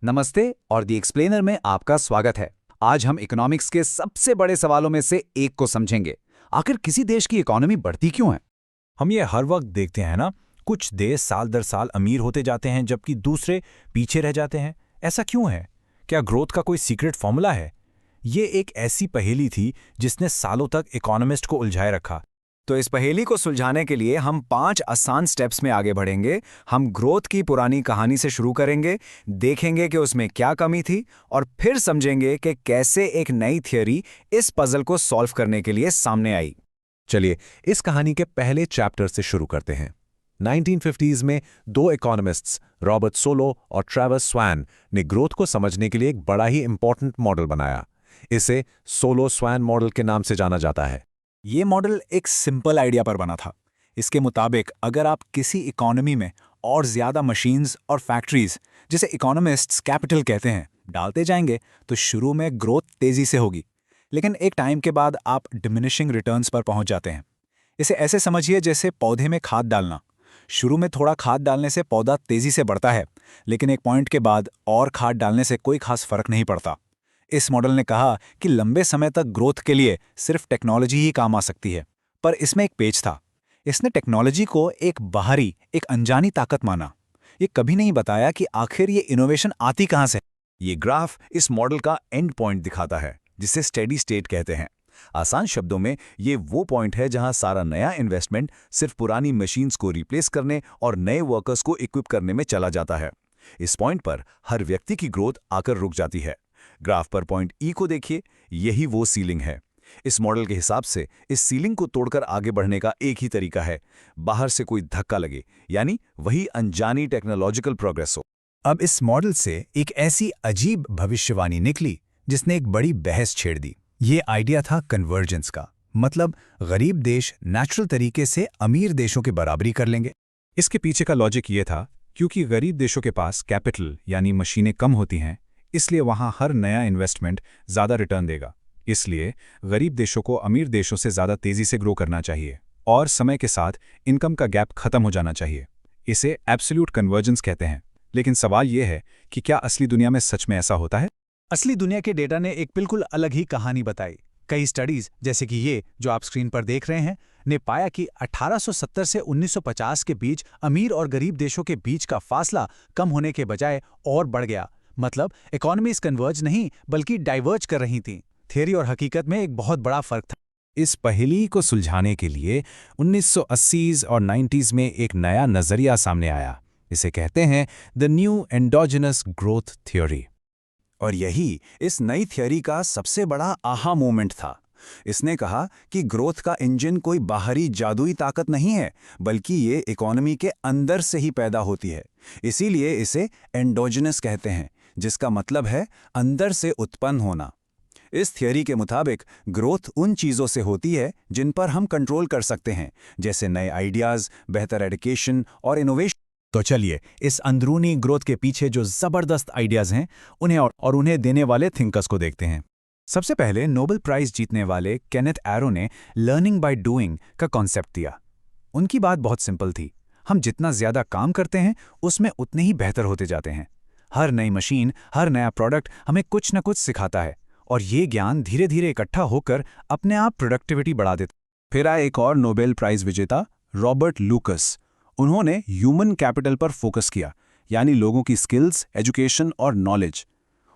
नमस्ते और the explainer में आपका स्वागत है। आज हम इकोनॉमिक्स के सबसे बड़े सवालों में से एक को समझेंगे। आखिर किसी देश की इकोनॉमी बढ़ती क्यों है? हम ये हर वक्त देखते हैं ना। कुछ देश साल दर साल अमीर होते जाते हैं जबकि दूसरे पीछे रह जाते हैं। ऐसा क्यों है? क्या ग्रोथ का कोई सीक्रेट फॉर्मूला है? ये एक ऐसी पहेली थी जिसने सालों तक इकोनॉमिस्ट को उलझाए रखा। तो इस पहेली को सुलझाने के लिए हम 5 आसान स्टेप्स में आगे बढ़ेंगे। हम ग्रोथ की पुरानी कहानी से शुरू करेंगे, देखेंगे कि उसमें क्या कमी थी और फिर समझेंगे कि कैसे एक नई थियोरी इस पजल को सॉल्व करने के लिए सामने आई। चलिए इस कहानी के पहले चैप्टर से शुरू करते हैं। 1950s में दो इकोनॉमिस्ट्स रॉबर्ट सोलो और ट्रेवर स्वैन ने ग्रोथ को समझने के लिए एक बड़ा ही इंपॉर्टेंट मॉडल बनाया। इसे सोलो स्वैन मॉडल के नाम से जाना जाता है। ये मॉडल एक सिंपल आइडिया पर बना था। इसके मुताबिक अगर आप किसी इकोनॉमी में और ज़्यादा मशीन्स और फैक्ट्रीज, जिसे इकोनॉमिस्ट्स कैपिटल कहते हैं, डालते जाएंगे तो शुरू में ग्रोथ तेज़ी से होगी, लेकिन एक टाइम के बाद आप डिमिनिशिंग रिटर्न्स पर पहुंच जाते हैं। इसे ऐसे समझिए जैसे पौधे में खाद डालना। शुरू में थोड़ा खाद डालने से पौधा तेज़ी से बढ़ता है, लेकिन एक पॉइंट के बाद और खाद डालने से कोई खास फर्क नहीं पड़ता। इस मॉडल ने कहा कि लंबे समय तक ग्रोथ के लिए सिर्फ टेक्नोलॉजी ही काम आ सकती है, पर इसमें एक पेच था। इसने टेक्नोलॉजी को एक बाहरी, एक अनजानी ताकत माना। ये कभी नहीं बताया कि आखिर ये इनोवेशन आती कहां से। ये ग्राफ इस मॉडल का एंड पॉइंट दिखाता है, जिसे स्टेडी स्टेट कहते हैं। आसान शब्दों में ये वो पॉइंट है जहां सारा नया इन्वेस्टमेंट सिर्फ पुरानी मशीन्स को रिप्लेस करने और नए वर्कर्स को इक्विप करने में चला जाता है। इस पॉइंट पर हर व्यक्ति की ग्रोथ आकर रुक जाती है। ग्राफ पर पॉइंट ई को देखिए, यही वो सीलिंग है। इस मॉडल के हिसाब से इस सीलिंग को तोड़कर आगे बढ़ने का एक ही तरीका है, बाहर से कोई धक्का लगे, यानी वही अनजानी टेक्नोलॉजिकल प्रोग्रेस हो। अब इस मॉडल से एक ऐसी अजीब भविष्यवाणी निकली जिसने एक बड़ी बहस छेड़ दी। ये आइडिया था कन्वर्जेंस का, मतलब गरीब देश नेचुरल तरीके से अमीर देशों की बराबरी कर लेंगे। इसके पीछे का लॉजिक ये था, क्योंकि गरीब देशों के पास कैपिटल यानी मशीनें कम होती हैं, इसलिए वहां हर नया इन्वेस्टमेंट ज़्यादा रिटर्न देगा। इसलिए गरीब देशों को अमीर देशों से ज़्यादा तेज़ी से ग्रो करना चाहिए और समय के साथ इनकम का गैप खत्म हो जाना चाहिए। इसे एब्सोल्यूट कन्वर्जेंस कहते हैं। लेकिन सवाल यह है कि क्या असली दुनिया में सच में ऐसा होता है? असली दुनिया के डेटा ने एक बिल्कुल अलग ही कहानी बताई। कई स्टडीज, जैसे कि ये जो आप स्क्रीन पर देख रहे हैं, ने पाया कि 1870 से 1950 के बीच अमीर और गरीब देशों के बीच का फासला कम होने के बजाय और बढ़ गया। मतलब इकोनॉमीज कन्वर्ज नहीं बल्कि डाइवर्ज कर रही थीं। थियरी और हकीकत में एक बहुत बड़ा फर्क था। इस पहेली को सुलझाने के लिए 1980s और 90s में एक नया नजरिया सामने आया। इसे कहते हैं the new endogenous growth theory. और यही इस नई थियोरी का सबसे बड़ा आहा मोमेंट था। इसने कहा कि ग्रोथ का इंजन कोई बाहरी जादुई ताकत नहीं है, बल्कि ये इकोनॉमी के अंदर से ही पैदा होती है। इसीलिए इसे एंडोजिनस कहते हैं, जिसका मतलब है अंदर से उत्पन्न होना। इस थियोरी के मुताबिक ग्रोथ उन चीज़ों से होती है जिन पर हम कंट्रोल कर सकते हैं, जैसे नए आइडियाज़, बेहतर एजुकेशन और इनोवेशन। तो चलिए इस अंदरूनी ग्रोथ के पीछे जो ज़बरदस्त आइडियाज़ हैं उन्हें और उन्हें देने वाले थिंकर्स को देखते हैं। सबसे पहले नोबेल प्राइज़ जीतने वाले केनेथ एरो ने लर्निंग बाय डूइंग का कॉन्सेप्ट दिया। उनकी बात बहुत सिंपल थी। हम जितना ज़्यादा काम करते हैं उसमें उतने ही बेहतर होते जाते हैं। हर नई मशीन, हर नया प्रोडक्ट हमें कुछ न कुछ सिखाता है और ये ज्ञान धीरे धीरे इकट्ठा होकर अपने आप प्रोडक्टिविटी बढ़ा देता। फिर आए एक और नोबेल प्राइज़ विजेता रॉबर्ट लूकस। उन्होंने ह्यूमन कैपिटल पर फोकस किया, यानी लोगों की स्किल्स, एजुकेशन और नॉलेज।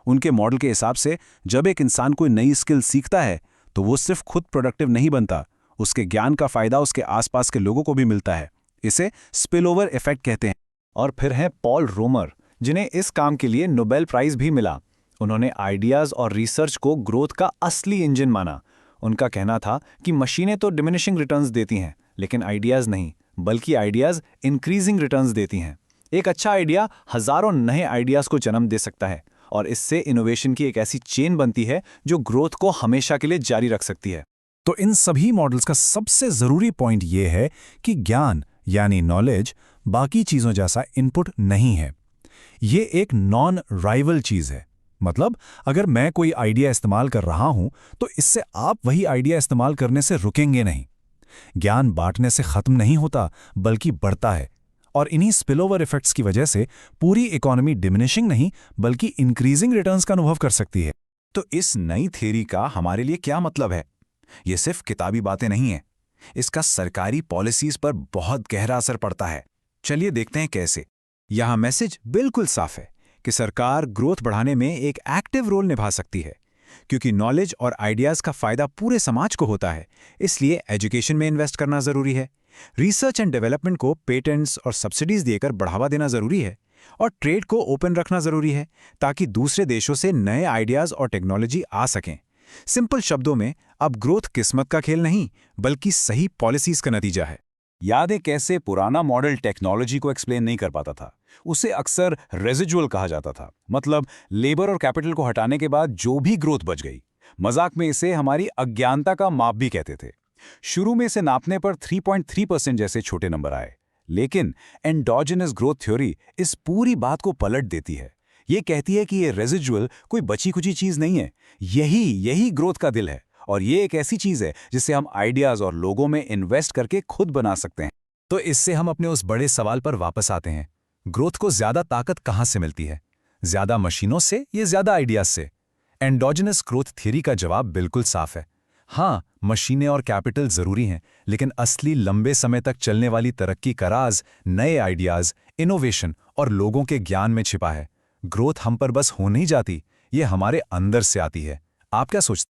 उनके मॉडल के हिसाब से जब एक इंसान कोई नई स्किल सीखता है तो वो सिर्फ खुद प्रोडक्टिव नहीं बनता, उसके ज्ञान का फायदा उसके आसपास के लोगों को भी मिलता है। इसे स्पिलओवर इफेक्ट कहते हैं। और फिर हैं पॉल रोमर, जिन्हें इस काम के लिए नोबेल प्राइज़ भी मिला। उन्होंने आइडियाज़ और रिसर्च को ग्रोथ का असली इंजन माना। उनका कहना था कि मशीनें तो डिमिनिशिंग रिटर्न्स देती हैं, लेकिन आइडियाज़ नहीं, बल्कि आइडियाज़ इंक्रीजिंग रिटर्न्स देती हैं। एक अच्छा आइडिया हज़ारों नए आइडियाज़ को जन्म दे सकता है और इससे इनोवेशन की एक ऐसी चेन बनती है जो ग्रोथ को हमेशा के लिए जारी रख सकती है। तो इन सभी मॉडल्स का सबसे ज़रूरी पॉइंट ये है कि ज्ञान यानी नॉलेज बाकी चीज़ों जैसा इनपुट नहीं है। ये एक नॉन राइवल चीज़ है। मतलब अगर मैं कोई आइडिया इस्तेमाल कर रहा हूं तो इससे आप वही आइडिया इस्तेमाल करने से रुकेंगे नहीं। ज्ञान बांटने से खत्म नहीं होता, बल्कि बढ़ता है। और इन्हीं स्पिलओवर इफेक्ट्स की वजह से पूरी इकोनॉमी डिमिनिशिंग नहीं बल्कि इंक्रीजिंग रिटर्न्स का अनुभव कर सकती है। तो इस नई थ्योरी का हमारे लिए क्या मतलब है? ये सिर्फ किताबी बातें नहीं हैं। इसका सरकारी पॉलिसीज पर बहुत गहरा असर पड़ता है। चलिए देखते हैं कैसे। यहाँ मैसेज बिल्कुल साफ है कि सरकार ग्रोथ बढ़ाने में एक एक्टिव रोल निभा सकती है, क्योंकि नॉलेज और आइडियाज का फायदा पूरे समाज को होता है। इसलिए एजुकेशन में इन्वेस्ट करना जरूरी है, रिसर्च एंड डेवलपमेंट को पेटेंट्स और सब्सिडीज देकर बढ़ावा देना जरूरी है, और ट्रेड को ओपन रखना जरूरी है ताकि दूसरे देशों से नए आइडियाज और टेक्नोलॉजी आ सकें। सिंपल शब्दों में, अब ग्रोथ किस्मत का खेल नहीं बल्कि सही पॉलिसीज का नतीजा है। याद है कैसे पुराना मॉडल टेक्नोलॉजी को एक्सप्लेन नहीं कर पाता था? उसे अक्सर रेजिजुअल कहा जाता था, मतलब लेबर और कैपिटल को हटाने के बाद जो भी ग्रोथ बच गई। मजाक में इसे हमारी अज्ञानता का माप भी कहते थे। शुरू में इसे नापने पर 3.3% जैसे छोटे नंबर आए, लेकिन एंडोजेनस ग्रोथ थ्योरी इस पूरी बात को पलट देती है। ये कहती है कि ये रेजिजुअल कोई बची कुची चीज नहीं है, यही ग्रोथ का दिल है, और ये एक ऐसी चीज है जिसे हम आइडियाज और लोगों में इन्वेस्ट करके खुद बना सकते हैं। तो इससे हम अपने उस बड़े सवाल पर वापस आते हैं, ग्रोथ को ज्यादा ताकत कहां से मिलती है? ज्यादा मशीनों से या ज्यादा आइडियाज से? एंडोजेनस ग्रोथ थ्योरी का जवाब बिल्कुल साफ है। हाँ, मशीनें और कैपिटल जरूरी हैं, लेकिन असली लंबे समय तक चलने वाली तरक्की का राज नए आइडियाज, इनोवेशन और लोगों के ज्ञान में छिपा है। ग्रोथ हम पर बस हो नहीं जाती, ये हमारे अंदर से आती है। आप क्या सोचते हैं?